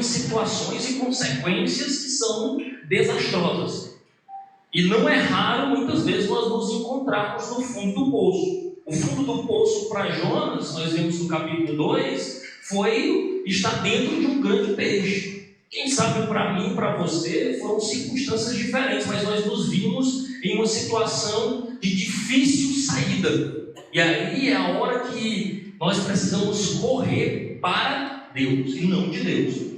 situações e consequências que são desastrosas. E não é raro, muitas vezes, nós nos encontrarmos no fundo do poço. O fundo do poço para Jonas, nós vemos no capítulo 2, foi estar dentro de um grande peixe. Quem sabe para mim e para você foram circunstâncias diferentes, mas nós nos vimos em uma situação de difícil saída. E aí é a hora que nós precisamos correr para Deus e não de Deus.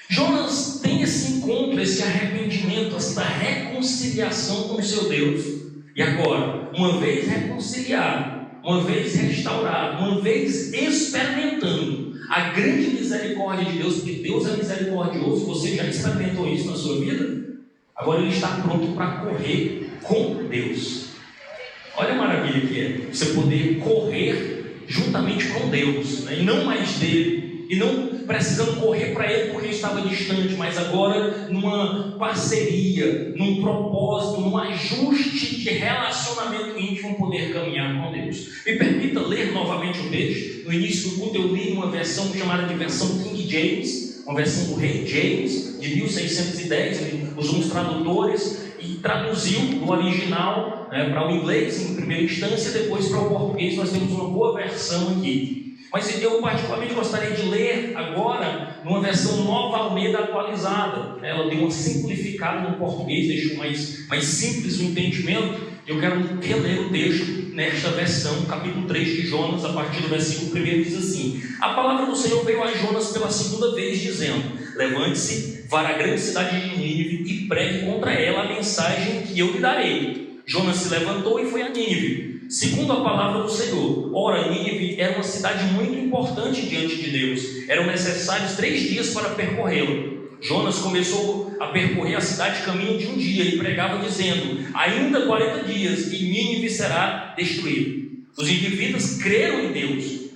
Jonas tem esse encontro, esse arrependimento, essa reconciliação com o seu Deus. E agora, uma vez reconciliado, uma vez restaurado, uma vez experimentando a grande misericórdia de Deus, porque Deus é misericordioso, você já experimentou isso na sua vida? Agora ele está pronto para correr com Deus. Olha a maravilha que é você poder correr juntamente com Deus, né? E não mais dele. E não precisando correr para ele porque estava distante, mas agora numa parceria, num propósito, num ajuste de relacionamento íntimo, poder caminhar com Deus. Me permita ler novamente o texto. No início do culto eu li uma versão chamada de versão King James, uma versão do rei James, de 1610, ele usou uns tradutores e traduziu do original para o inglês em primeira instância, depois para o português. Nós temos uma boa versão aqui. Mas eu particularmente gostaria de ler agora numa versão Nova Almeida atualizada. Ela deu uma simplificada no português, deixou mais simples o entendimento. Eu quero reler o texto nesta versão, capítulo 3 de Jonas, a partir do versículo 1, diz assim: A palavra do Senhor veio a Jonas pela segunda vez, dizendo: Levante-se, vá à grande cidade de Nínive e pregue contra ela a mensagem que eu lhe darei. Jonas se levantou e foi a Nínive, segundo a palavra do Senhor. Ora, Nínive era uma cidade muito importante diante de Deus. Eram necessários 3 dias para percorrê-la. Jonas começou a percorrer a cidade caminho de um dia e pregava dizendo: ainda 40 dias e Nínive será destruída. Os indivíduos creram em Deus,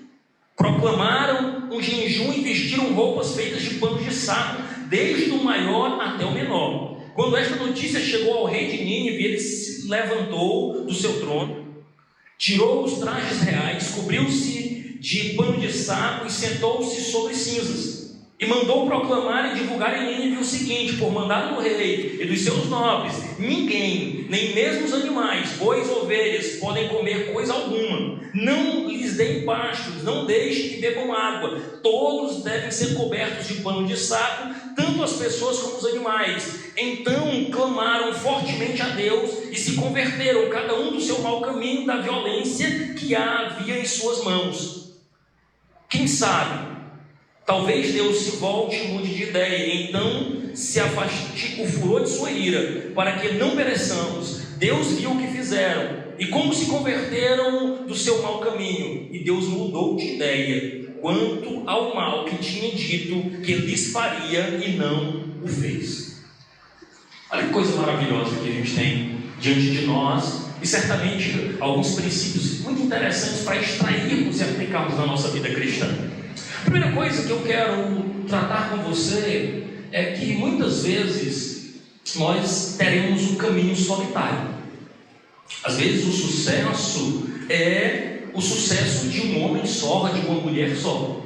proclamaram um jejum e vestiram roupas feitas de panos de saco, desde o maior até o menor. Quando esta notícia chegou ao rei de Nínive, ele se levantou do seu trono, tirou os trajes reais, cobriu-se de pano de saco e sentou-se sobre cinzas. E mandou proclamar e divulgar em Nínive o seguinte, por mandado do rei e dos seus nobres: ninguém, nem mesmo os animais, bois ou ovelhas, podem comer coisa alguma. Não lhes deem pastos, não deixem que bebam água. Todos devem ser cobertos de pano de saco, tanto as pessoas como os animais. Então clamaram fortemente a Deus e se converteram, cada um do seu mau caminho, da violência que havia em suas mãos. Quem sabe? Talvez Deus se volte e mude de ideia, e então se afaste o furor de sua ira, para que não pereçamos. Deus viu o que fizeram, e como se converteram do seu mau caminho, e Deus mudou de ideia, quanto ao mal que tinha dito que lhes faria, e não o fez. Olha que coisa maravilhosa que a gente tem diante de nós, e certamente alguns princípios muito interessantes para extrairmos e aplicarmos na nossa vida cristã. A primeira coisa que eu quero tratar com você é que muitas vezes nós teremos um caminho solitário. Às vezes o sucesso é o sucesso de um homem só, de uma mulher só.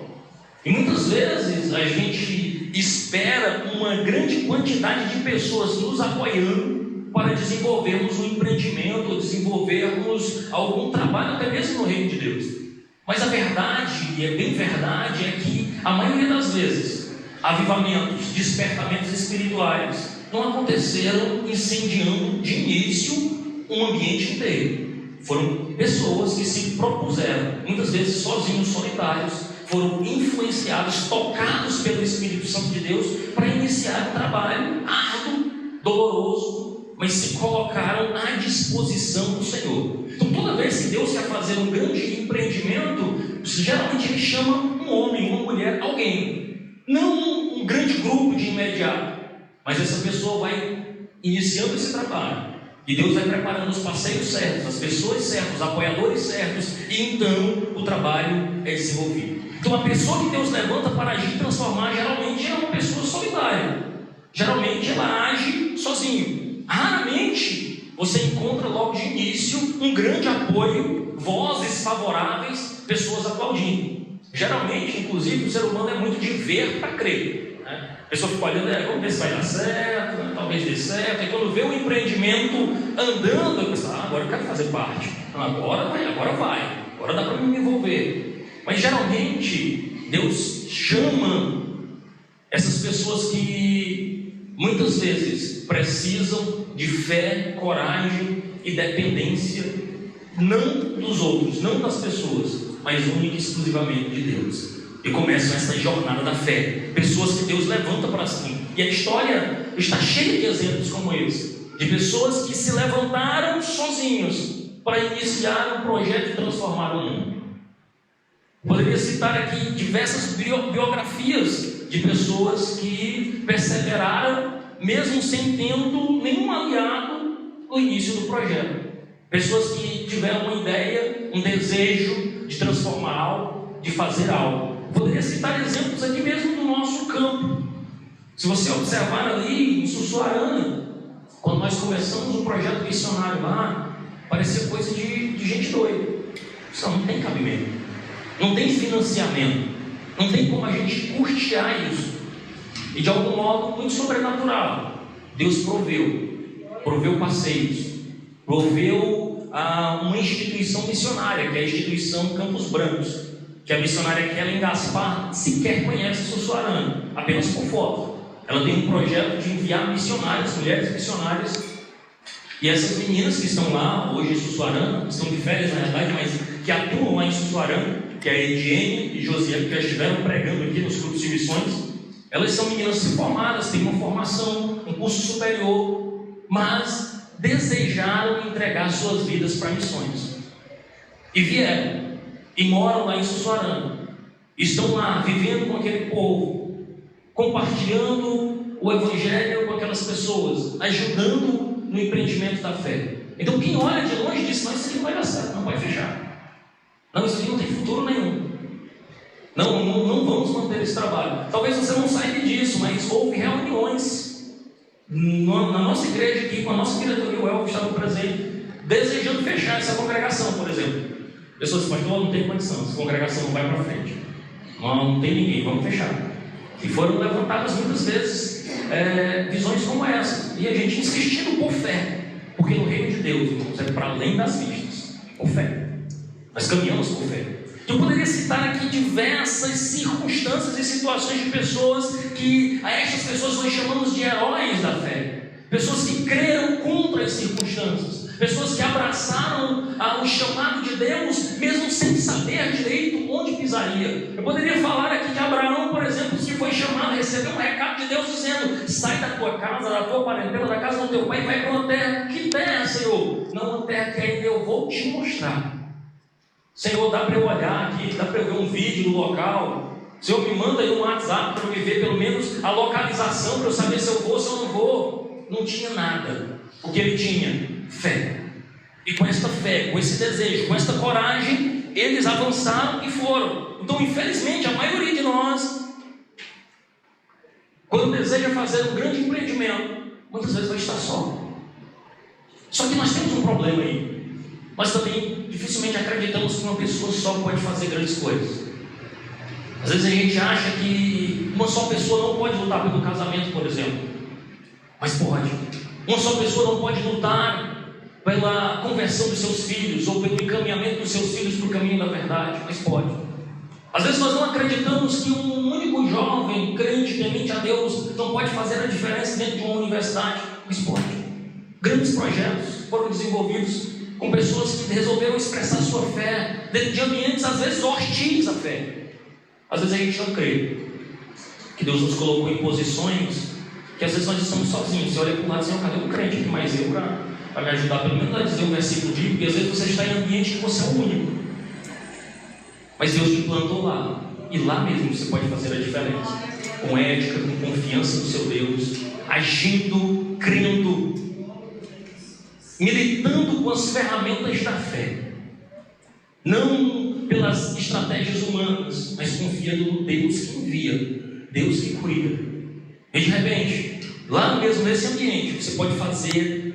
E muitas vezes a gente espera uma grande quantidade de pessoas nos apoiando para desenvolvermos um empreendimento, ou desenvolvermos algum trabalho, até mesmo no reino de Deus. Mas a verdade, e é bem verdade, é que a maioria das vezes avivamentos, despertamentos espirituais não aconteceram incendiando de início um ambiente inteiro. Foram pessoas que se propuseram, muitas vezes sozinhos, solitários, foram influenciados, tocados pelo Espírito Santo de Deus para iniciar um trabalho árduo, doloroso, mas se colocaram à disposição do Senhor. Então, toda vez que Deus quer fazer um grande empreendimento, geralmente Ele chama um homem, uma mulher, alguém. Não um grande grupo de imediato, mas essa pessoa vai iniciando esse trabalho. E Deus vai preparando os parceiros certos, as pessoas certas, os apoiadores certos, e então o trabalho é desenvolvido. Então, a pessoa que Deus levanta para agir e transformar, geralmente é uma pessoa solitária. Geralmente ela age sozinho. Raramente você encontra logo de início um grande apoio, vozes favoráveis, pessoas aplaudindo. Geralmente, inclusive, o ser humano é muito de ver para crer. Né? A pessoa fica olhando, vamos ver se vai dar certo, né? Talvez dê certo. E quando vê o empreendimento andando, eu penso, agora eu quero fazer parte. Agora dá para me envolver. Mas geralmente Deus chama essas pessoas que muitas vezes precisam de fé, coragem e dependência, não dos outros, não das pessoas, mas única e exclusivamente de Deus. E começam essa jornada da fé. Pessoas que Deus levanta para si. E a história está cheia de exemplos como esse, de pessoas que se levantaram sozinhos para iniciar um projeto e transformar o mundo. Poderia citar aqui diversas biografias de pessoas que perseveraram, mesmo sem tendo nenhum aliado no início do projeto. Pessoas que tiveram uma ideia, um desejo de transformar algo, de fazer algo. Poderia citar exemplos aqui mesmo do nosso campo. Se você observar ali em Sussuarana, quando nós começamos um projeto missionário lá, parecia coisa de gente doida. Isso não tem cabimento, não tem financiamento, não tem como a gente custear isso. E de algum modo muito sobrenatural, Deus proveu passeios, proveu uma instituição missionária, que é a instituição Campos Brancos, que a missionária Kellen Gaspar sequer conhece Sussuarana, apenas por foto. Ela tem um projeto de enviar missionários, mulheres missionárias, e essas meninas que estão lá hoje em Sussuarana, estão de férias na verdade, mas que atuam lá em Sussuarana, que é a Ediene e Josiane, que já estiveram pregando aqui nos grupos de missões, elas são meninas formadas, têm uma formação, um curso superior, mas desejaram entregar suas vidas para missões. E vieram, e moram lá em Sussuarana. Estão lá, vivendo com aquele povo, compartilhando o Evangelho com aquelas pessoas, ajudando no empreendimento da fé. Então quem olha de longe diz, não, isso aqui não vai dar certo, não vai fechar. Não, isso aqui não tem futuro nenhum. Não vamos manter esse trabalho. Talvez você não saiba disso, mas houve reuniões na nossa igreja aqui, com a nossa diretoria, o Elvio estava presente, desejando fechar essa congregação, por exemplo. Pessoas dizem, pastor, não tem condição, essa congregação não vai para frente. Não tem ninguém, vamos fechar. E foram levantadas muitas vezes visões como essa. E a gente insistindo por fé. Porque no reino de Deus, irmãos, é para além das vistas. Por fé. Nós caminhamos por fé. Eu poderia citar aqui diversas circunstâncias e situações de pessoas que a estas pessoas nós chamamos de heróis da fé. Pessoas que creram contra as circunstâncias. Pessoas que abraçaram o chamado de Deus, mesmo sem saber direito onde pisaria. Eu poderia falar aqui de Abraão, por exemplo, que foi chamado, recebeu um recado de Deus dizendo, sai da tua casa, da tua parentela, da casa do teu pai e vai para uma terra. Que terra, Senhor? Não, uma terra que ainda eu vou te mostrar. Senhor, dá para eu olhar aqui, dá para eu ver um vídeo no local. Senhor, me manda aí um WhatsApp para eu ver pelo menos a localização, para eu saber se eu vou, se eu não vou. Não tinha nada. O que ele tinha? Fé. E com esta fé, com esse desejo, com esta coragem, eles avançaram e foram. Então, infelizmente, a maioria de nós, quando deseja fazer um grande empreendimento, muitas vezes vai estar só. Só que nós temos um problema aí. Nós também dificilmente acreditamos que uma pessoa só pode fazer grandes coisas. Às vezes a gente acha que uma só pessoa não pode lutar pelo casamento, por exemplo. Mas pode. Uma só pessoa não pode lutar pela conversão dos seus filhos ou pelo encaminhamento dos seus filhos para o caminho da verdade. Mas pode. Às vezes nós não acreditamos que um único jovem crente, temente a Deus, não pode fazer a diferença dentro de uma universidade. Mas pode. Grandes projetos foram desenvolvidos com pessoas que resolveram expressar sua fé dentro de ambientes às vezes hostis à fé. Às vezes a gente não crê que Deus nos colocou em posições que às vezes nós estamos sozinhos. Você olha para o lado e diz, cadê um crente aqui mais eu para me ajudar pelo menos a dizer um versículo bíblico, porque às vezes você está em ambiente que você é o único. Mas Deus te plantou lá, e lá mesmo você pode fazer a diferença, com ética, com confiança no seu Deus, agindo, crendo, militando com as ferramentas da fé, não pelas estratégias humanas, mas confiando no Deus que envia, Deus que cuida. E de repente, lá mesmo nesse ambiente, você pode fazer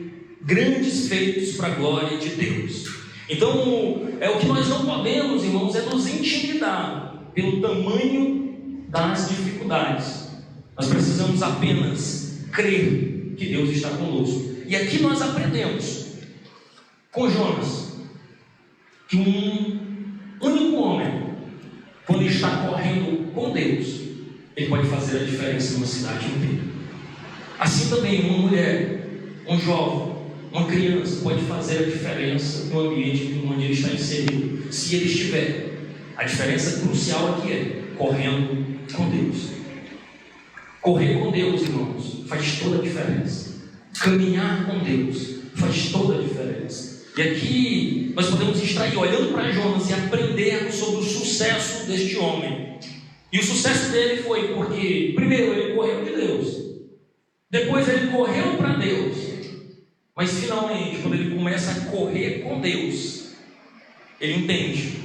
grandes feitos para a glória de Deus. Então, o que nós não podemos, irmãos, é nos intimidar pelo tamanho das dificuldades. Nós precisamos apenas crer que Deus está conosco. E aqui nós aprendemos com Jonas que um único homem, quando está correndo com Deus, ele pode fazer a diferença numa cidade inteira. Assim também uma mulher, um jovem, uma criança pode fazer a diferença no ambiente onde ele está inserido, se ele estiver. A diferença crucial aqui é correndo com Deus. Correr com Deus, irmãos, faz toda a diferença. Caminhar com Deus faz toda a diferença. E aqui nós podemos extrair, olhando para Jonas, e aprender sobre o sucesso deste homem. E o sucesso dele foi porque, primeiro, ele correu de Deus. Depois ele correu para Deus. Mas finalmente, quando ele começa a correr com Deus, ele entende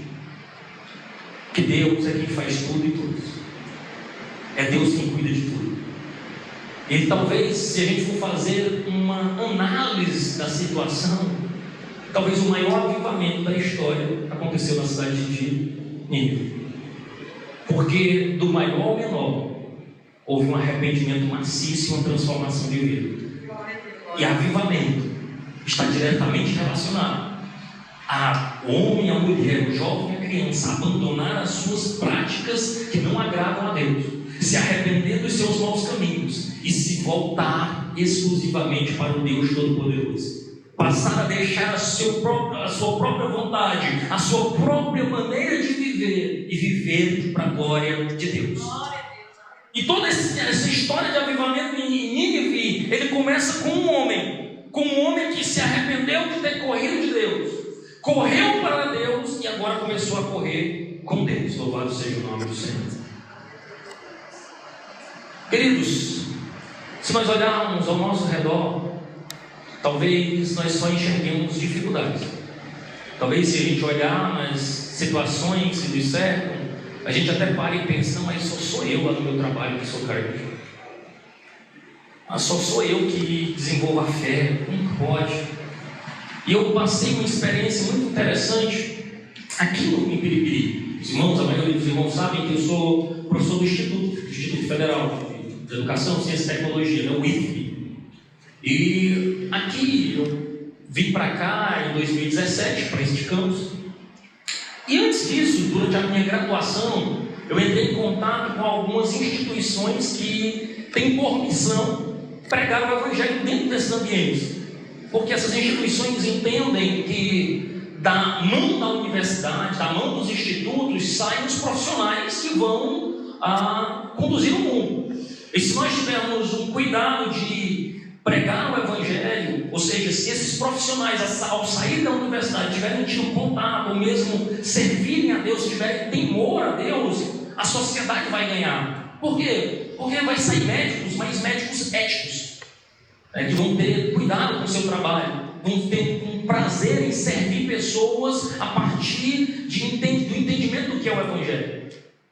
que Deus é quem faz tudo e todos. É Deus quem cuida de tudo. E talvez, se a gente for fazer uma análise da situação, talvez o maior avivamento da história aconteceu na cidade de Nínive. Porque do maior ao menor houve um arrependimento maciço e uma transformação de vida. E avivamento está diretamente relacionado a homem, a mulher, o jovem e a criança abandonar as suas práticas que não agradam a Deus, se arrepender dos seus maus caminhos e se voltar exclusivamente para o Deus Todo-Poderoso. Passar a deixar a sua própria vontade, a sua própria maneira de viver e viver para a glória de Deus. E toda essa história de avivamento em Nínive, ele começa com um homem que se arrependeu de ter corrido de Deus, correu para Deus e agora começou a correr com Deus. Louvado seja o nome do Senhor. Queridos, se nós olharmos ao nosso redor, talvez nós só enxerguemos dificuldades. Talvez se a gente olhar nas situações que nos cercam, a gente até para e pensa, mas só sou eu lá no meu trabalho que sou carente. Só sou eu que desenvolvo a fé. Como pode? E eu passei uma experiência muito interessante aqui em Piripiri. Os irmãos, a maioria dos irmãos sabem que eu sou professor do Instituto Federal de Educação, Ciência e Tecnologia, o IFP. E aqui eu vim para cá em 2017, para este campus. E antes disso, durante a minha graduação, eu entrei em contato com algumas instituições que têm por missão pregar o Evangelho dentro desses ambientes. Porque essas instituições entendem que da mão da universidade, da mão dos institutos, saem os profissionais que vão conduzir o mundo. E se nós tivermos um cuidado de pregar o Evangelho, ou seja, se esses profissionais ao sair da universidade tiverem tido contato, ou mesmo servirem a Deus, tiverem temor a Deus, a sociedade vai ganhar. Por quê? Porque vai sair médicos, mas médicos éticos, que vão ter cuidado com o seu trabalho, vão ter um prazer em servir pessoas a partir do entendimento do que é o Evangelho.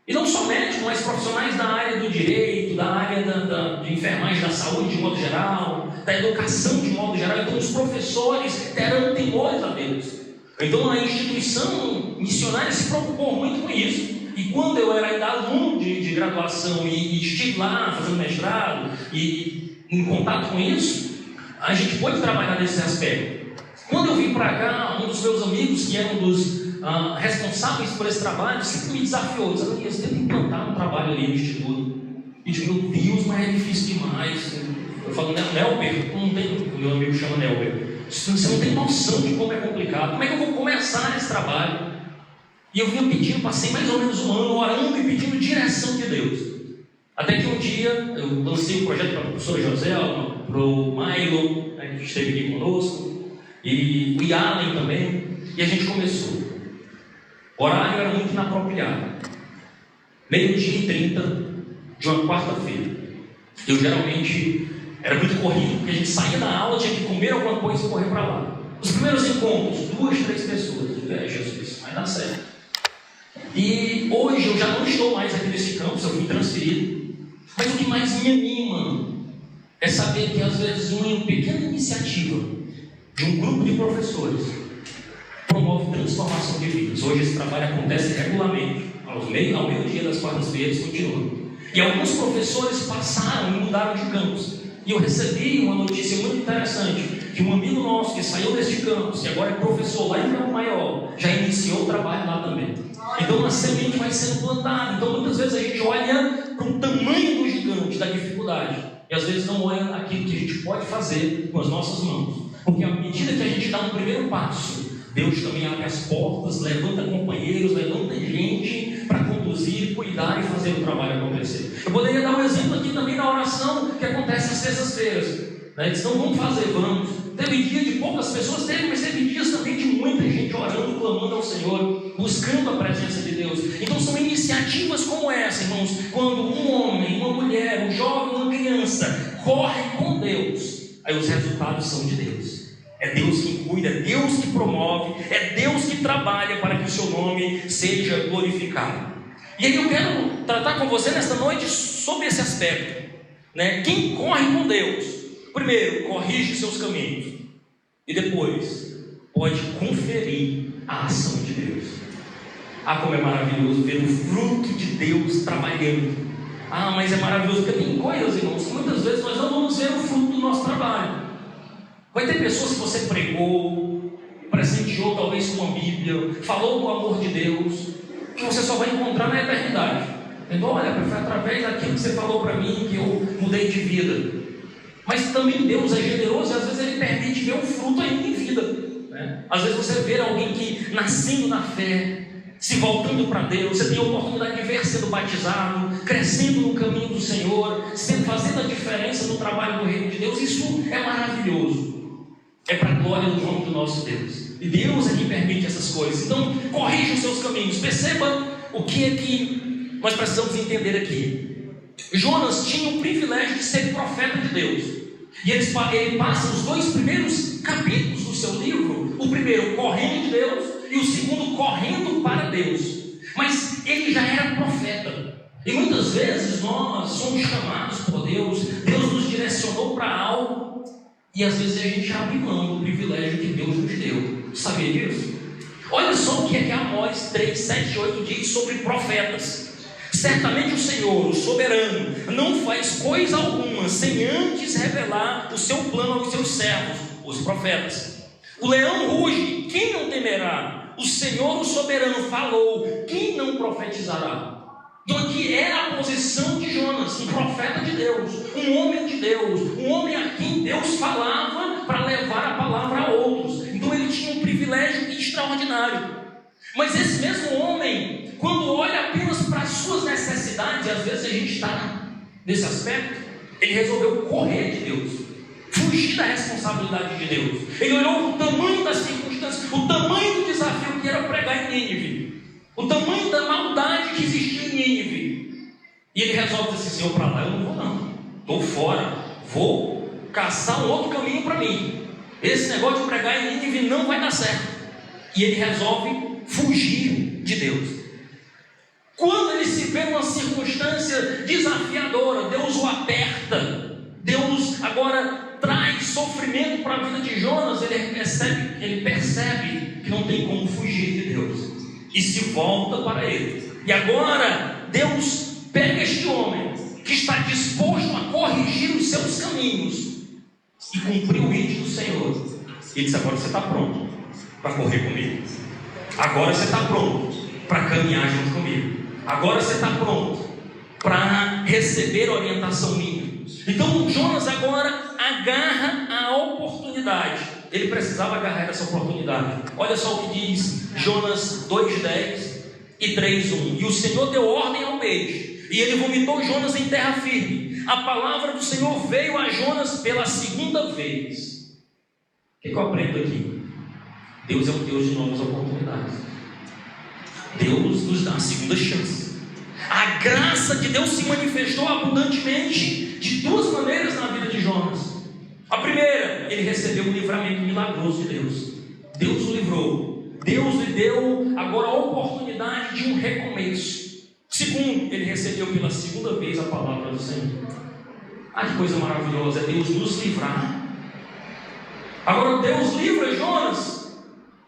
E não só médicos, mas profissionais da área do direito, da área de enfermagem, da saúde de modo geral, da educação de modo geral. Então os professores terão temores a Deus. Então a instituição missionária se preocupou muito com isso. E quando eu era ainda aluno de graduação e estive lá fazendo mestrado e em contato com isso, a gente pôde trabalhar nesse aspecto. Quando eu vim para cá, um dos meus amigos, que era um dos responsáveis por esse trabalho, sempre me desafiou. Disse, você tem que implantar um trabalho ali no instituto. E eu digo, meu Deus, mas é difícil demais. Eu falo, Nelber, não tem, o meu amigo chama Nelber. Você não tem noção de como é complicado. Como é que eu vou começar esse trabalho? E eu vinha pedindo, passei mais ou menos um ano orando e pedindo direção de Deus. Até que um dia eu lancei um projeto para a professora Joselma, para o Milo, que esteve aqui conosco, e o Yalen também, e a gente começou. O horário era muito inapropriado. 12h30 de uma quarta-feira. Eu geralmente era muito corrido, porque a gente saía da aula, tinha que comer alguma coisa e correr para lá. Os primeiros encontros, 2, 3 pessoas. Jesus, vai dar certo. E hoje eu já não estou mais aqui nesse campus, eu fui transferido. Mas o que mais me anima é saber que às vezes uma pequena iniciativa de um grupo de professores promove transformação de vidas. Hoje esse trabalho acontece regularmente, ao meio-dia das quartas-feiras, continua. E alguns professores passaram e mudaram de campus. E eu recebi uma notícia muito interessante, que um amigo nosso que saiu deste campus, e agora é professor lá em Campo Maior, já iniciou o trabalho lá também. Então a semente vai sendo plantada. Então muitas vezes a gente olha para o tamanho do gigante, da dificuldade, e às vezes não olha aquilo que a gente pode fazer com as nossas mãos. Porque à medida que a gente dá um primeiro passo, Deus também abre as portas, levanta companheiros, levanta gente para conduzir, cuidar e fazer o trabalho acontecer. Eu poderia dar um exemplo aqui também na oração que acontece às sextas-feiras. Eles não vão fazer, vamos. Teve dia de poucas pessoas, mas teve dias também de muita gente orando, clamando ao Senhor, buscando a presença de Deus. Então são iniciativas como essa, irmãos, quando um homem, uma mulher, um jovem, uma criança corre com Deus, aí os resultados são de Deus. É Deus que cuida, é Deus que promove, é Deus que trabalha para que o seu nome seja glorificado. E aí eu quero tratar com você nesta noite sobre esse aspecto, Quem corre com Deus, primeiro, corrige os seus caminhos, e depois pode conferir a ação de Deus. Como é maravilhoso ver o fruto de Deus trabalhando. Mas é maravilhoso porque tem coisas, irmãos, que muitas vezes nós não vamos ver o fruto do nosso trabalho. Vai ter pessoas que você pregou, presenteou talvez com a Bíblia, falou do amor de Deus, que você só vai encontrar na eternidade. Então, olha, foi através daquilo que você falou para mim que eu mudei de vida. Mas também Deus é generoso e às vezes Ele permite ver um fruto ainda em vida. Às vezes você vê alguém que nascendo na fé, se voltando para Deus, você tem a oportunidade de ver sendo batizado, crescendo no caminho do Senhor, fazendo a diferença no trabalho do reino de Deus. Isso é maravilhoso. É para a glória do nome do nosso Deus. E Deus é quem permite essas coisas. Então, corrija os seus caminhos. Perceba o que é que nós precisamos entender aqui. Jonas tinha o privilégio de ser profeta de Deus. E ele passa os 2 primeiros capítulos do seu livro. O primeiro, correndo de Deus, e o segundo, correndo para Deus. Mas ele já era profeta. E muitas vezes nós somos chamados por Deus. Deus nos direcionou para algo. E às vezes a gente abre mão do privilégio que Deus nos deu. Sabia disso? Olha só o que é que Amós 3, 7 e 8 diz sobre profetas. Certamente o Senhor, o soberano, não faz coisa alguma sem antes revelar o seu plano aos seus servos, os profetas. O leão ruge, quem não temerá? O Senhor, o soberano, falou, quem não profetizará? Então aqui era a posição de Jonas, um profeta de Deus, um homem de Deus, um homem a quem Deus falava para levar a palavra a outros. Então ele tinha um privilégio extraordinário. Mas esse mesmo homem, quando olha apenas para as suas necessidades, e às vezes a gente está nesse aspecto, ele resolveu correr de Deus, fugir da responsabilidade de Deus. Ele olhou o tamanho das circunstâncias, o tamanho do desafio que era pregar em Nínive, o tamanho da maldade que existia em Nínive. E ele resolve dizer assim: Senhor, para lá eu não vou não, estou fora, vou caçar um outro caminho para mim. Esse negócio de pregar em Nínive não vai dar certo. E ele resolve fugir de Deus. Quando ele se vê numa circunstância desafiadora, Deus o aperta, Deus agora traz sofrimento para a vida de Jonas. Ele percebe que não tem como fugir de Deus e se volta para ele. E agora Deus pega este homem que está disposto a corrigir os seus caminhos e cumprir o ídolo do Senhor. E diz: agora você está pronto para correr comigo. Agora você está pronto para caminhar junto comigo. Agora você está pronto para receber orientação minha. Então Jonas agora agarra a oportunidade. Ele precisava agarrar essa oportunidade. Olha só o que diz Jonas 2:10 e 3:1. E o Senhor deu ordem ao peixe, e ele vomitou Jonas em terra firme. A palavra do Senhor veio a Jonas pela segunda vez. O que eu aprendo aqui? Deus é um Deus de novas oportunidades. Deus nos dá a segunda chance. A graça de Deus se manifestou abundantemente de 2 maneiras na vida de Jonas. A primeira, ele recebeu um livramento milagroso de Deus. Deus o livrou. Deus lhe deu agora a oportunidade de um recomeço. Segundo, ele recebeu pela segunda vez a palavra do Senhor. Que coisa maravilhosa é Deus nos livrar. Agora Deus livra Jonas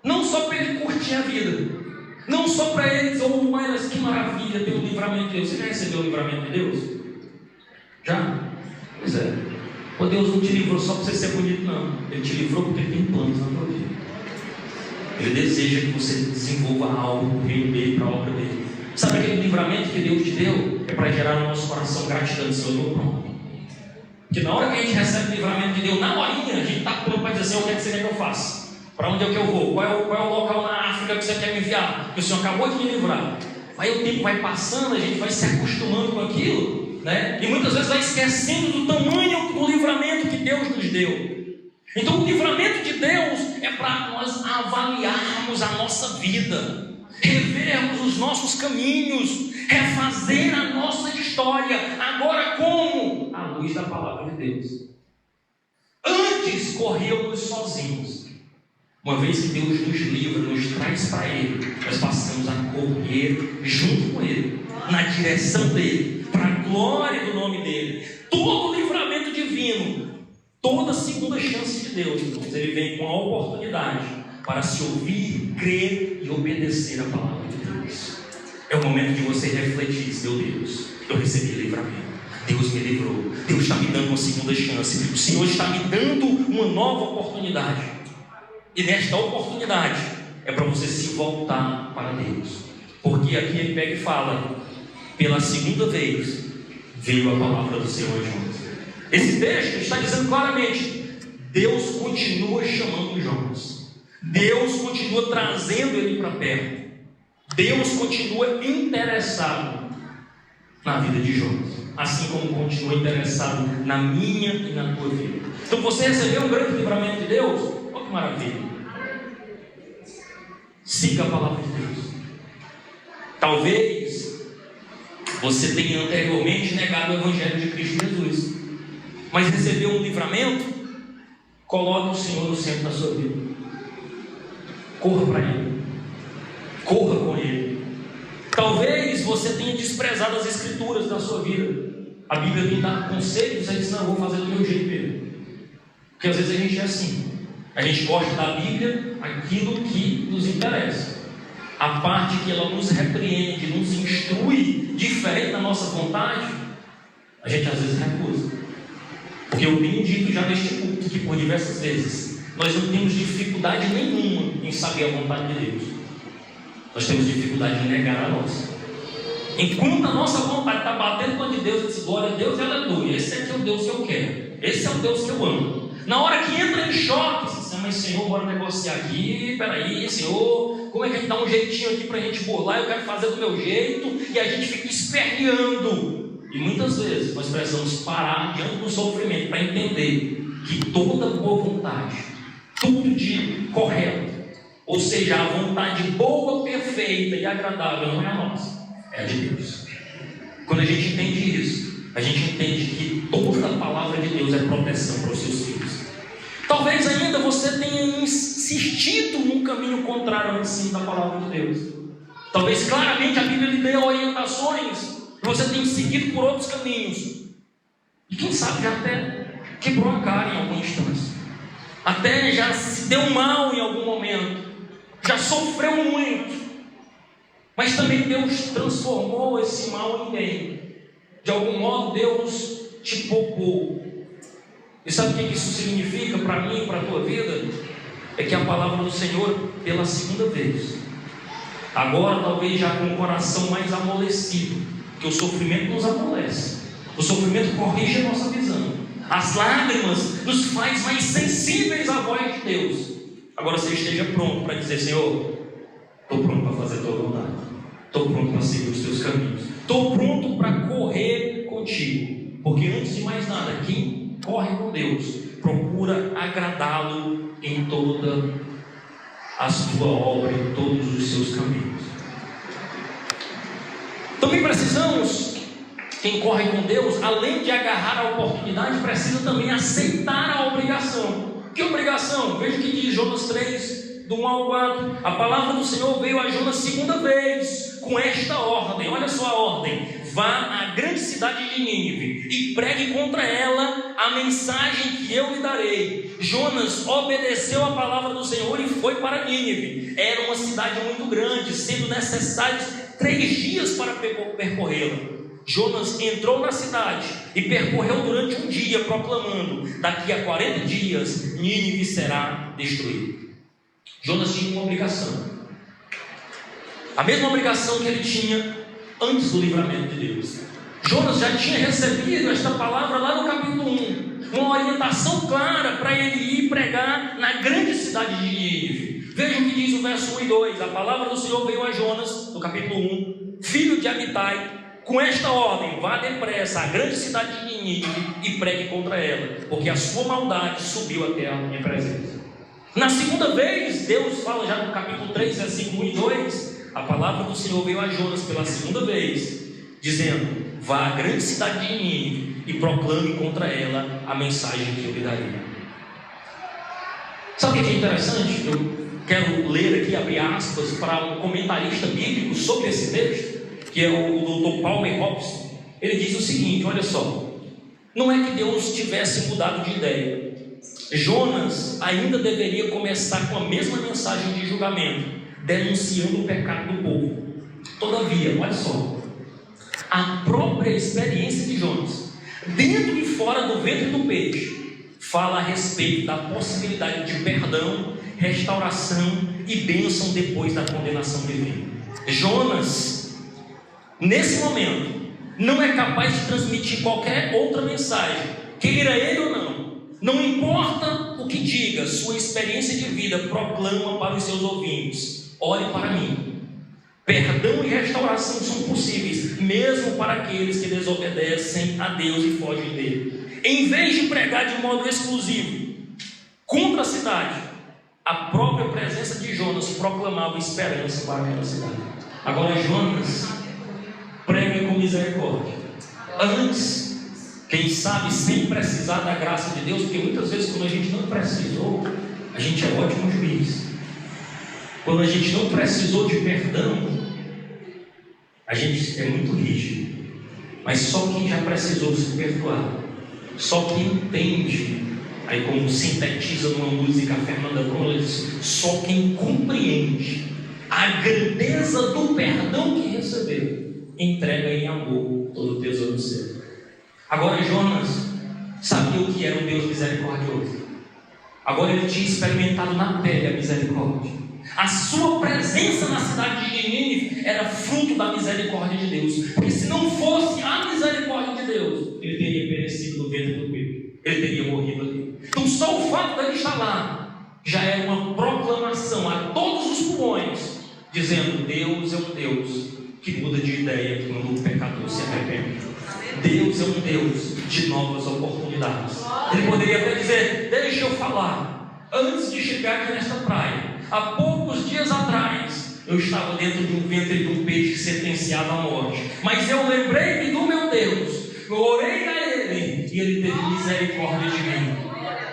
não só para ele curtir a vida, não só para ele dizer: oh, mas que maravilha, tem o livramento de Deus. Você já recebeu o livramento de Deus? Já? Pois é. Pô, Deus não te livrou só para você ser bonito, não. Ele te livrou porque Ele tem planos na tua vida. Ele deseja que você desenvolva algo para o reino dele, para a obra dele. Sabe aquele livramento que Deus te deu? É para gerar no nosso coração gratidão, Senhor, eu estou pronto. Porque na hora que a gente recebe o livramento de Deus, na horinha, a gente está pronto para dizer assim, o que é que você quer que eu faça? Para onde é que eu vou? Qual é o local na África que você quer me enviar? Que o Senhor acabou de me livrar. Aí o tempo vai passando, a gente vai se acostumando com aquilo, né? E muitas vezes vai esquecendo do tamanho do livramento que Deus nos deu. Então o livramento de Deus é para nós avaliarmos a nossa vida, revermos os nossos caminhos, refazer a nossa história. Agora como? À luz da palavra de Deus. Antes corríamos sozinhos. Uma vez que Deus nos livra, nos traz para Ele, nós passamos a correr junto com Ele, na direção dEle, para a glória do nome dEle. Todo livramento divino, toda segunda chance de Deus, Ele vem com a oportunidade para se ouvir, crer e obedecer a palavra de Deus. É o momento de você refletir, meu Deus, eu recebi livramento. Deus me livrou. Deus está me dando uma segunda chance. O Senhor está me dando uma nova oportunidade. E nesta oportunidade é para você se voltar para Deus. Porque aqui ele pega e fala: pela segunda vez veio a palavra do Senhor a Jonas. Esse texto está dizendo claramente: Deus continua chamando Jonas. Deus continua trazendo ele para perto. Deus continua interessado na vida de Jonas, assim como continua interessado na minha e na tua vida. Então você recebeu um grande livramento de Deus? Olha que maravilha. Siga a palavra de Deus. Talvez você tenha anteriormente negado o Evangelho de Cristo Jesus, mas recebeu um livramento. Coloque o Senhor no centro da sua vida. Corra para Ele. Corra com Ele. Talvez você tenha desprezado as Escrituras da sua vida. A Bíblia tem dado conselhos, você diz: não, vou fazer do meu jeito mesmo. Porque às vezes a gente é assim. A gente gosta da Bíblia aquilo que nos interessa. A parte que ela nos repreende, nos instrui, diferente da nossa vontade, a gente às vezes recusa. Porque eu tenho dito já neste culto que por diversas vezes nós não temos dificuldade nenhuma em saber a vontade de Deus. Nós temos dificuldade em negar a nossa. Enquanto a nossa vontade está batendo com a de Deus, eu disse: glória a Deus, aleluia. Esse aqui é o Deus que eu quero. Esse é o Deus que eu amo. Na hora que entra em choque, você diz: mas Senhor, bora negociar aqui. Peraí, Senhor, como é que a gente dá um jeitinho aqui para a gente burlar? Eu quero fazer do meu jeito. E a gente fica esperneando. E muitas vezes nós precisamos parar diante do sofrimento para entender que toda boa vontade, tudo de correto, ou seja, a vontade boa, perfeita e agradável não é a nossa, é a de Deus. Quando a gente entende isso, a gente entende que toda a palavra de Deus é proteção para os seus filhos. Talvez ainda você tenha insistido num caminho contrário ao ensino da palavra de Deus. Talvez claramente a Bíblia lhe dê orientações e você tenha seguido por outros caminhos. E quem sabe já até quebrou a cara em alguma instância. Até já se deu mal em algum momento. Já sofreu muito. Mas também Deus transformou esse mal em bem. De algum modo Deus te poupou. E sabe o que isso significa para mim e para a tua vida? É que a palavra do Senhor, pela segunda vez, agora talvez já com o coração mais amolecido, porque o sofrimento nos amolece, o sofrimento corrige a nossa visão, as lágrimas nos faz mais sensíveis à voz de Deus. Agora você esteja pronto para dizer: Senhor, estou pronto para fazer a tua vontade, estou pronto para seguir os teus caminhos, estou pronto para correr contigo. Porque antes de mais nada, quem corre com Deus procura agradá-lo em toda a sua obra, em todos os seus caminhos. Também precisamos, quem corre com Deus, além de agarrar a oportunidade, precisa também aceitar a obrigação. Que obrigação? Veja o que diz Jonas 3, do 1 ao 4. A palavra do Senhor veio a Jonas segunda vez, com esta ordem. Olha só a ordem: vá à grande cidade de Nínive e pregue contra ela a mensagem que eu lhe darei. Jonas obedeceu a palavra do Senhor e foi para Nínive. Era uma cidade muito grande, sendo necessários 3 dias para percorrê-la. Jonas entrou na cidade e percorreu durante um dia, proclamando: daqui a 40 dias Nínive será destruída. Jonas tinha uma obrigação, a mesma obrigação que ele tinha antes do livramento de Deus. Jonas já tinha recebido esta palavra lá no capítulo 1, uma orientação clara para ele ir pregar na grande cidade de Nínive. Veja o que diz o verso 1 e 2. A palavra do Senhor veio a Jonas, no capítulo 1, filho de Amitai, com esta ordem: vá depressa à grande cidade de Nínive e pregue contra ela, porque a sua maldade subiu até a minha presença. Na segunda vez, Deus fala já no capítulo 3, versículo 1 e 2, a palavra do Senhor veio a Jonas pela segunda vez, dizendo: vá à grande cidade de Nínive e proclame contra ela a mensagem que eu lhe daria. Sabe o que é interessante? Eu quero ler aqui, abrir aspas, para um comentarista bíblico sobre esse texto, que é o Dr. Palmer Robson. Ele diz o seguinte: olha só, não é que Deus tivesse mudado de ideia. Jonas ainda deveria começar com a mesma mensagem de julgamento, denunciando o pecado do povo. Todavia, olha só, a própria experiência de Jonas, dentro e fora do ventre do peixe, fala a respeito da possibilidade de perdão, restauração e bênção depois da condenação divina. Jonas, nesse momento, não é capaz de transmitir qualquer outra mensagem, queira ele ou não. Não importa o que diga, sua experiência de vida proclama para os seus ouvintes: olhe para mim. Perdão e restauração são possíveis, mesmo para aqueles que desobedecem a Deus e fogem dele. Em vez de pregar de modo exclusivo contra a cidade, a própria presença de Jonas proclamava esperança para aquela cidade. Agora Jonas prega com misericórdia. Antes, quem sabe, sem precisar da graça de Deus, porque muitas vezes quando a gente não precisou, a gente é ótimo juiz. Quando a gente não precisou de perdão, a gente é muito rígido. Mas só quem já precisou se perdoar, só quem entende, aí como sintetiza numa música a Fernanda Brum, só quem compreende a grandeza do perdão que recebeu, entrega em amor todo o tesouro do céu. Agora Jonas sabia o que era um Deus misericordioso. Agora ele tinha experimentado na pele a misericórdia. A sua presença na cidade de Nínive era fruto da misericórdia de Deus. Porque se não fosse a misericórdia de Deus, ele teria perecido no ventre do peixe. Ele teria morrido ali. Então só o fato dele estar lá já é uma proclamação a todos os pulmões, dizendo: Deus é um Deus que muda de ideia quando o pecador se arrepende. Deus é um Deus de novas oportunidades. Ele poderia até dizer: deixa eu falar. Antes de chegar aqui nesta praia, há poucos dias atrás, eu estava dentro de um ventre de um peixe sentenciado à morte. Mas eu lembrei-me do meu Deus. Eu orei a Ele e Ele teve misericórdia de mim.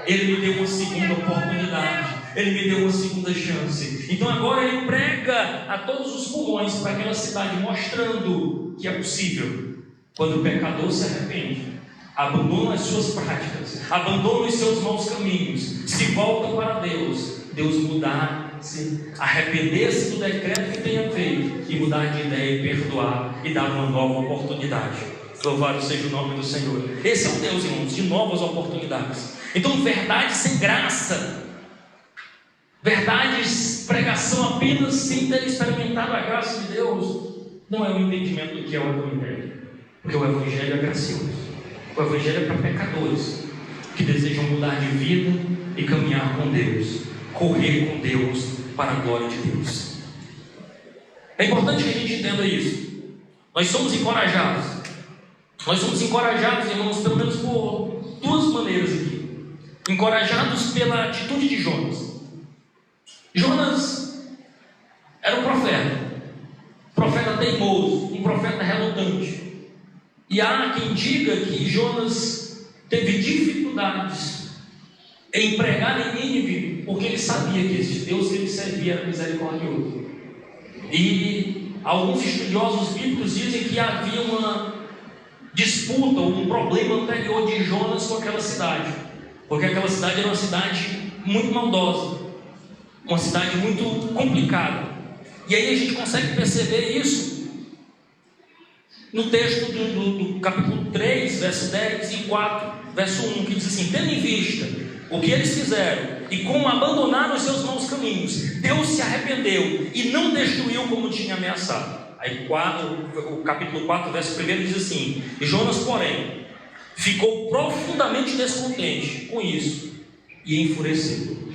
Ele me deu uma segunda oportunidade. Ele me deu uma segunda chance. Então agora ele prega a todos os pulmões para aquela cidade, mostrando que é possível. Quando o pecador se arrepende, abandona as suas práticas, abandona os seus maus caminhos, se volta para Deus, Deus mudar-se, arrepender-se do decreto que tenha feito e mudar de ideia e perdoar e dar uma nova oportunidade. Louvado seja o nome do Senhor. Esse é o Deus, irmãos, de novas oportunidades. Então, verdade sem graça, verdades, pregação apenas sem ter experimentado a graça de Deus, não é o entendimento do que é o Evangelho. Porque o Evangelho é gracioso. O Evangelho é para pecadores que desejam mudar de vida e caminhar com Deus, correr com Deus para a glória de Deus. É importante que a gente entenda isso. Nós somos encorajados. Nós somos encorajados, irmãos, pelo menos por duas maneiras aqui. Encorajados pela atitude de Jonas. Jonas era um profeta teimoso, um profeta relutante. E há quem diga que Jonas teve dificuldades em pregar em Nínive, porque ele sabia que esse Deus que ele servia era misericordioso. E alguns estudiosos bíblicos dizem que havia uma disputa, um problema anterior de Jonas com aquela cidade, porque aquela cidade era uma cidade muito maldosa, uma cidade muito complicada. E aí a gente consegue perceber isso no texto do capítulo 3, verso 10 e 4, verso 1, que diz assim: tendo em vista o que eles fizeram e como abandonaram os seus maus caminhos, Deus se arrependeu e não destruiu como tinha ameaçado. Aí o capítulo 4, verso 1 diz assim: e Jonas, porém, ficou profundamente descontente com isso e enfureceu.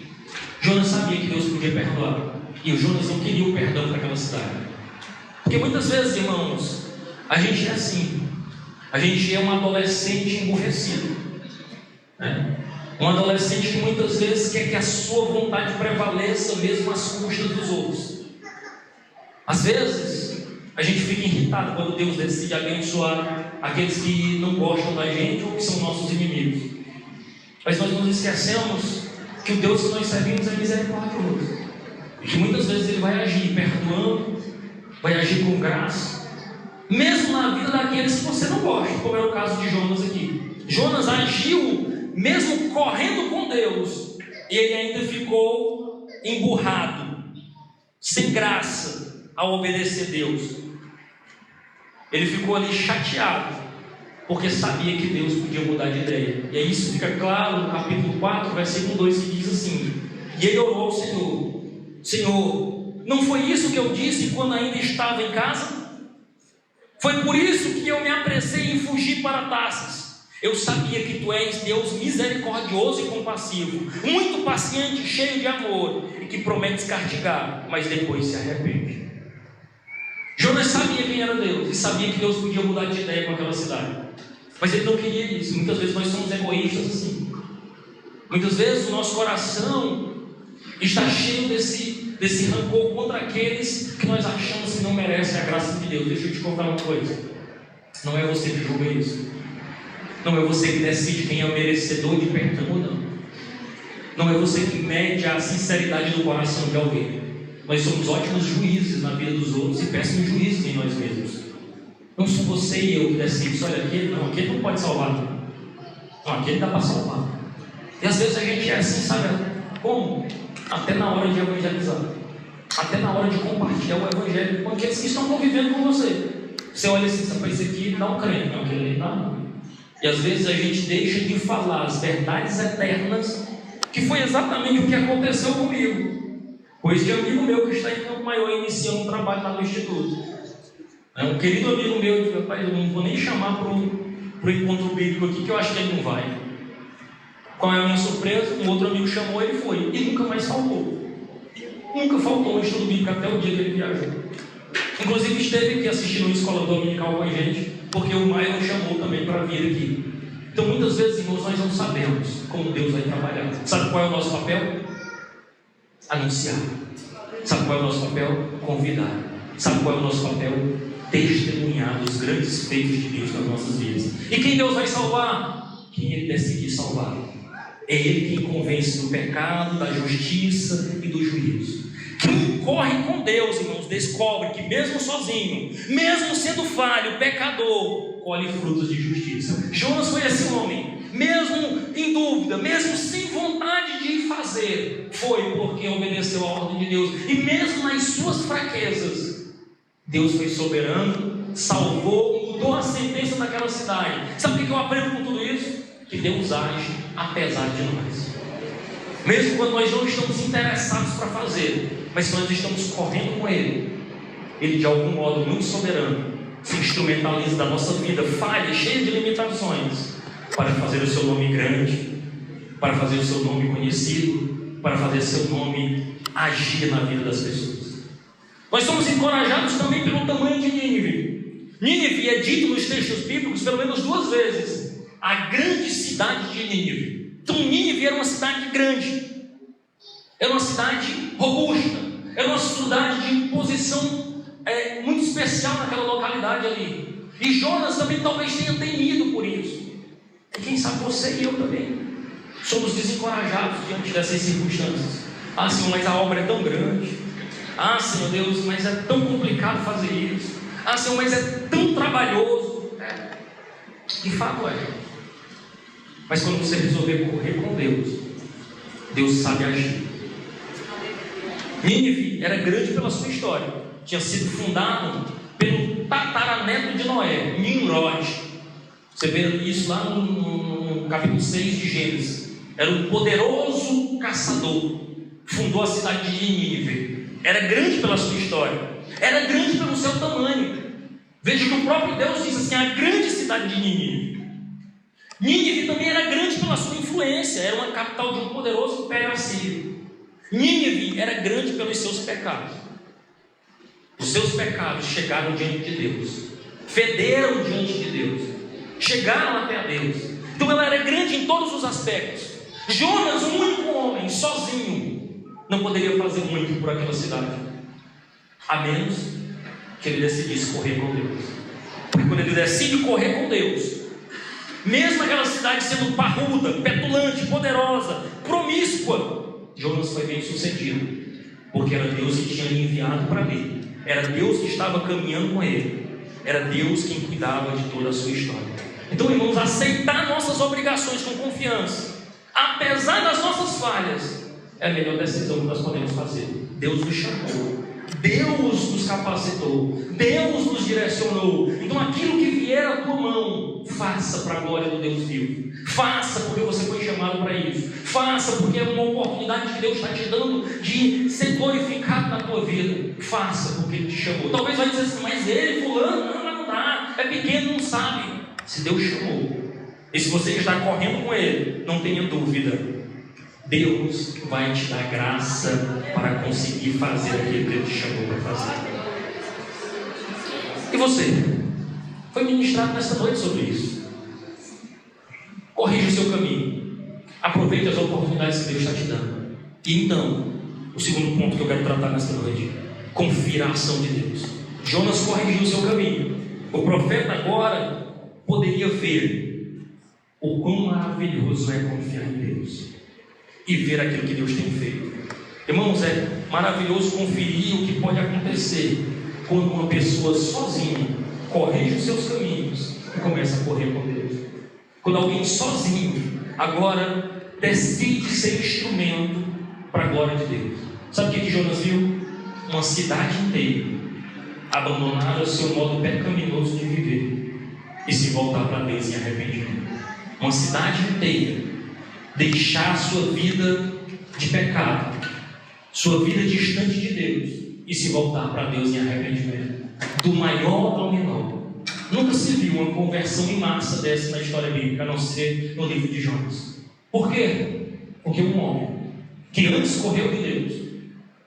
Jonas sabia que Deus podia perdoar, e o Jonas não queria o perdão para aquela cidade. Porque muitas vezes, irmãos, a gente é assim. A gente é um adolescente emburrecido, né? Um adolescente que muitas vezes quer que a sua vontade prevaleça mesmo às custas dos outros. Às vezes a gente fica irritado quando Deus decide abençoar aqueles que não gostam da gente ou que são nossos inimigos. Mas nós nos esquecemos que o Deus que nós servimos é misericordioso, e que muitas vezes Ele vai agir perdoando, vai agir com graça, mesmo na vida daqueles que você não gosta, como é o caso de Jonas aqui. Jonas agiu mesmo correndo com Deus, e ele ainda ficou emburrado, sem graça ao obedecer Deus. Ele ficou ali chateado, porque sabia que Deus podia mudar de ideia. E aí isso fica claro no capítulo 4, versículo 2, que diz assim: e ele orou ao Senhor: Senhor, não foi isso que eu disse quando ainda estava em casa? Foi por isso que eu me apressei em fugir para Tarsis. Eu sabia que tu és Deus misericordioso e compassivo, muito paciente, cheio de amor, e que prometes castigar, mas depois se arrepende. Jonas sabia quem era Deus e sabia que Deus podia mudar de ideia com aquela cidade, mas ele não queria isso. Muitas vezes nós somos egoístas assim. Muitas vezes o nosso coração está cheio desse rancor contra aqueles que nós achamos que não merecem a graça de Deus. Deixa eu te contar uma coisa: não é você que julga isso. Não é você que decide quem é o merecedor de perdão ou não. Não é você que mede a sinceridade do coração de alguém. Nós somos ótimos juízes na vida dos outros e péssimos juízes em nós mesmos. Não sou você e eu que decidimos: olha, aquele não pode salvar. Não, aquele dá para salvar. E às vezes a gente é assim, sabe como? Até na hora de evangelizar, até na hora de compartilhar o evangelho com aqueles que estão convivendo com você. Você olha assim, sabe, esse aqui não crente, não, aquele ali não. E às vezes a gente deixa de falar as verdades eternas, que foi exatamente o que aconteceu comigo. Pois de amigo meu que está em Campo Maior iniciando um trabalho lá no Instituto. Um querido amigo meu disse: meu pai, eu não vou nem chamar para o encontro bíblico aqui, que eu acho que ele não vai. Qual é a minha surpresa? Um outro amigo chamou, ele foi, e nunca mais faltou. Nunca faltou um estudo bíblico até o dia que ele viajou. Inclusive esteve aqui assistindo uma escola dominical com a gente, porque o Maio nos chamou também para vir aqui. Então muitas vezes, irmãos, nós não sabemos como Deus vai trabalhar. Sabe qual é o nosso papel? Anunciar. Sabe qual é o nosso papel? Convidar. Sabe qual é o nosso papel? Testemunhar dos grandes feitos de Deus nas nossas vidas. E quem Deus vai salvar? Quem Ele decidir salvar. É Ele quem convence do pecado, da justiça e do juízo. Quem corre com Deus, irmãos, descobre que mesmo sozinho, mesmo sendo falho, pecador, colhe frutos de justiça. Jonas foi esse homem, mesmo em dúvida, mesmo sem vontade de fazer, foi porque obedeceu a ordem de Deus. E mesmo nas suas fraquezas, Deus foi soberano, salvou, mudou a sentença daquela cidade. Sabe o que eu aprendo com tudo isso? Que Deus age apesar de nós. Mesmo quando nós não estamos interessados para fazer, mas nós estamos correndo com Ele, Ele de algum modo muito soberano se instrumentaliza da nossa vida falha, cheia de limitações, para fazer o seu nome grande, para fazer o seu nome conhecido, para fazer o seu nome agir na vida das pessoas. Nós somos encorajados também pelo tamanho de Nínive. Nínive é dito nos textos bíblicos pelo menos 2 vezes: a grande cidade de Nínive. Então Nínive era uma cidade grande, era uma cidade robusta, era uma cidade de posição muito especial naquela localidade ali. E Jonas também talvez tenha temido por isso. E quem sabe você e eu também somos desencorajados diante dessas circunstâncias. Ah, Senhor, mas a obra é tão grande. Ah, Senhor Deus, mas é tão complicado fazer isso. Ah, Senhor, mas é tão trabalhoso. De fato é. Mas quando você resolver correr com Deus, Deus sabe agir. Nínive era grande pela sua história. Tinha sido fundado pelo tataraneto de Noé, Nimrod. Você vê isso lá no capítulo 6 de Gênesis. Era um poderoso caçador, fundou a cidade de Nínive. Era grande pela sua história, era grande pelo seu tamanho. Veja que o próprio Deus diz assim: a grande cidade de Nínive. Nínive também era grande pela sua influência, era uma capital de um poderoso império assírio. Nínive era grande pelos seus pecados. Os seus pecados chegaram diante de Deus, federam diante de Deus, chegaram até a Deus. Então ela era grande em todos os aspectos. Jonas, um único homem, sozinho, não poderia fazer muito por aquela cidade, a menos que ele decidisse correr com Deus. Porque quando ele decide correr com Deus, mesmo aquela cidade sendo parruda, petulante, poderosa, promíscua, Jonas foi bem sucedido, porque era Deus que tinha lhe enviado para ali. Era Deus que estava caminhando com ele. Era Deus quem cuidava de toda a sua história. Então, irmãos, aceitar nossas obrigações com confiança, apesar das nossas falhas, é a melhor decisão que nós podemos fazer. Deus nos chamou, Deus nos capacitou, Deus nos direcionou. Então aquilo que vier à tua mão, faça para a glória do Deus vivo. Faça porque você foi chamado para isso. Faça porque é uma oportunidade que Deus está te dando de ser glorificado na tua vida. Faça porque Ele te chamou. Talvez vai dizer assim: mas ele, fulano, não dá, é pequeno, não sabe. Se Deus chamou, e se você está correndo com Ele, não tenha dúvida, Deus vai te dar graça para conseguir fazer aquilo que Ele te chamou para fazer. E você? Foi ministrado nesta noite sobre isso. Corrija o seu caminho. Aproveite as oportunidades que Deus está te dando. E então, o segundo ponto que eu quero tratar nesta noite: confira a ação de Deus. Jonas corrigiu o seu caminho. O profeta agora poderia ver o quão maravilhoso é confiar em Deus e ver aquilo que Deus tem feito. Irmãos, é maravilhoso conferir o que pode acontecer quando uma pessoa sozinha corrige os seus caminhos e começa a correr com Deus. Quando alguém sozinho agora decide ser instrumento para a glória de Deus. Sabe o que Jonas viu? Uma cidade inteira abandonar o seu modo pecaminoso de viver e se voltar para Deus em arrependimento. Uma cidade inteira deixar sua vida de pecado, sua vida distante de Deus, e se voltar para Deus em arrependimento, do maior ao menor. Nunca se viu uma conversão em massa dessa na história bíblica, a não ser no livro de Jonas. Por quê? Porque um homem que antes correu de Deus,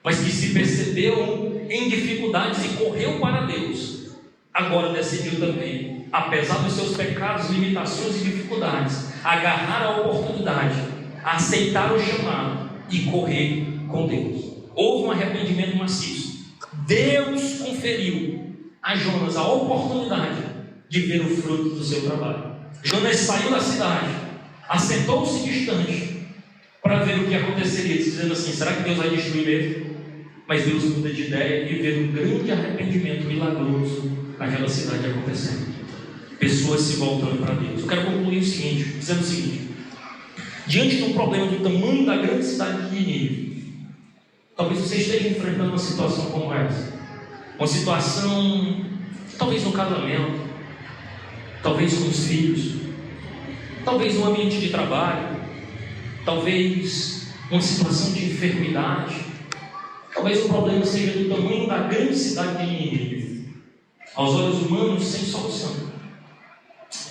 mas que se percebeu em dificuldades e correu para Deus, agora decidiu também, apesar dos seus pecados, limitações e dificuldades, agarrar a oportunidade, aceitar o chamado e correr com Deus. Houve um arrependimento maciço. Deus conferiu a Jonas a oportunidade de ver o fruto do seu trabalho. Jonas saiu da cidade, assentou-se distante para ver o que aconteceria, dizendo assim: será que Deus vai destruir mesmo? Mas Deus muda de ideia e vê um grande arrependimento milagroso naquela cidade acontecendo. Pessoas se voltando para Deus. Eu quero concluir o seguinte, dizendo o seguinte: diante de um problema do tamanho da grande cidade de Nínive, talvez você esteja enfrentando uma situação como essa. Uma situação, talvez no casamento, talvez com os filhos, talvez no ambiente de trabalho, talvez uma situação de enfermidade, talvez o problema seja do tamanho da grande cidade de Nínive. Aos olhos humanos, sem solução.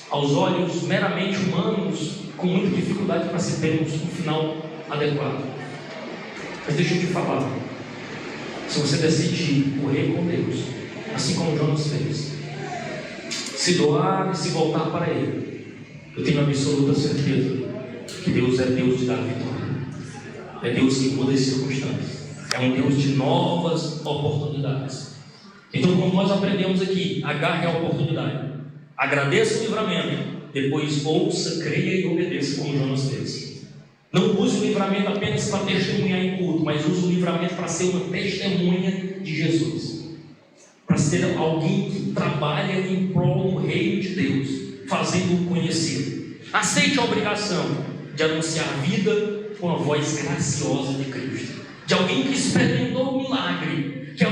Aos olhos meramente humanos, com muita dificuldade para se ter um final adequado. Mas deixa eu te falar: se você decidir correr com Deus, assim como Jonas fez, se doar e se voltar para Ele, eu tenho absoluta certeza que Deus é Deus de dar vitória. É Deus que muda as circunstâncias. É um Deus de novas oportunidades. Então, como nós aprendemos aqui, agarre a oportunidade, agradeça o livramento, depois ouça, creia e obedeça, como Jonas fez. Não use o livramento apenas para testemunhar em culto, mas use o livramento para ser uma testemunha de Jesus, para ser alguém que trabalha em prol do reino de Deus, fazendo-o conhecido. Aceite a obrigação de anunciar a vida com a voz graciosa de Cristo, de alguém que experimentou o milagre, que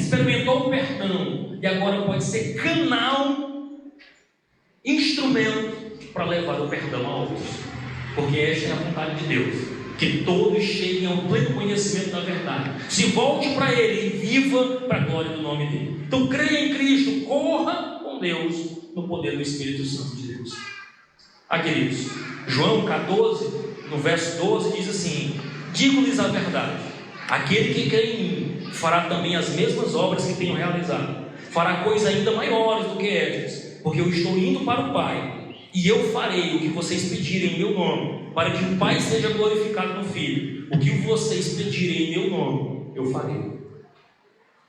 experimentou o perdão e agora pode ser canal, instrumento para levar o perdão a outros, porque esta é a vontade de Deus, que todos cheguem ao pleno conhecimento da verdade, se volte para Ele e viva para a glória do nome dEle. Então creia em Cristo, corra com Deus no poder do Espírito Santo de Deus. Queridos, João 14, no verso 12 diz assim: digo-lhes a verdade, aquele que crê em mim fará também as mesmas obras que tenho realizado, fará coisas ainda maiores do que estas, porque eu estou indo para o Pai, e eu farei o que vocês pedirem em meu nome, para que o Pai seja glorificado no Filho. O que vocês pedirem em meu nome, eu farei.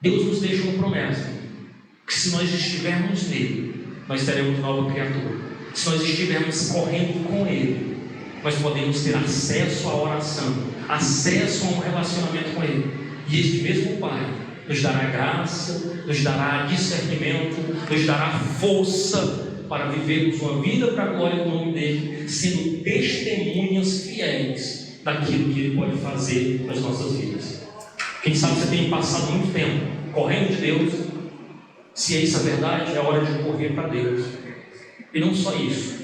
Deus nos deixa uma promessa, que se nós estivermos nele, nós teremos nova criatura. Se nós estivermos correndo com Ele, nós podemos ter acesso à oração, acesso a um relacionamento com Ele. E este mesmo Pai nos dará graça, nos dará discernimento, nos dará força para vivermos uma vida para a glória do nome dEle, sendo testemunhas fiéis daquilo que Ele pode fazer nas nossas vidas. Quem sabe você tem passado muito tempo correndo de Deus. Se é isso a verdade, é hora de correr para Deus. E não só isso,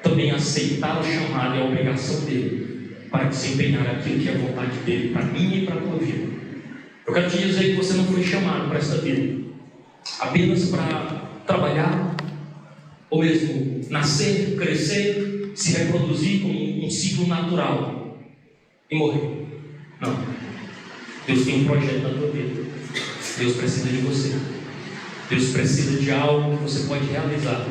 também aceitar o chamado e a obrigação dEle para desempenhar aquilo que é a vontade dEle para mim e para a tua vida. Eu quero te dizer que você não foi chamado para esta vida apenas para trabalhar, ou mesmo nascer, crescer, se reproduzir como um ciclo natural e morrer. Não. Deus tem um projeto na tua vida. Deus precisa de você. Deus precisa de algo que você pode realizar.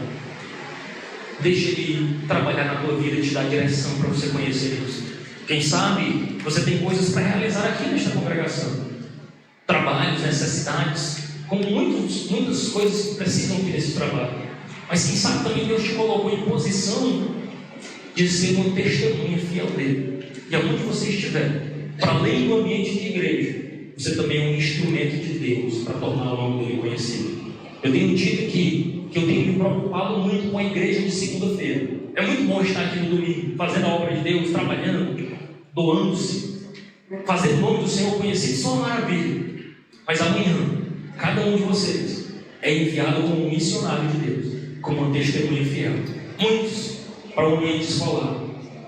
Deixa Ele trabalhar na tua vida e te dar direção para você conhecer Deus. Quem sabe você tem coisas para realizar aqui nesta congregação, trabalhos, necessidades, como muitas coisas que precisam aqui nesse trabalho. Mas quem sabe também Deus te colocou em posição de ser uma testemunha fiel dEle. E aonde você estiver, para além do ambiente de igreja, você também é um instrumento de Deus para tornar o nome dEle conhecido. Eu tenho dito que eu tenho me preocupado muito com a igreja de segunda-feira. É muito bom estar aqui no domingo, fazendo a obra de Deus, trabalhando, doando-se, fazendo o nome do Senhor conhecido. Isso é uma maravilha. Mas amanhã, cada um de vocês é enviado como um missionário de Deus, como uma testemunha fiel. Muitos para um ambiente escolar,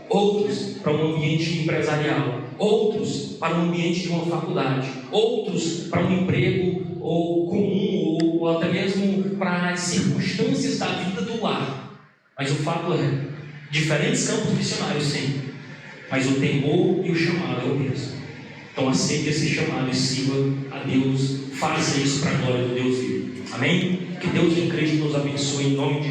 outros para um ambiente empresarial, outros para um ambiente de uma faculdade, outros para um emprego ou comum, ou até mesmo para as circunstâncias da vida do lar. Mas o fato é, diferentes campos missionários sim, mas o temor e o chamado é o mesmo. Então aceite esse chamado e sirva a Deus, faça isso para a glória do Deus vivo. Amém? Que Deus em Cristo nos abençoe em nome de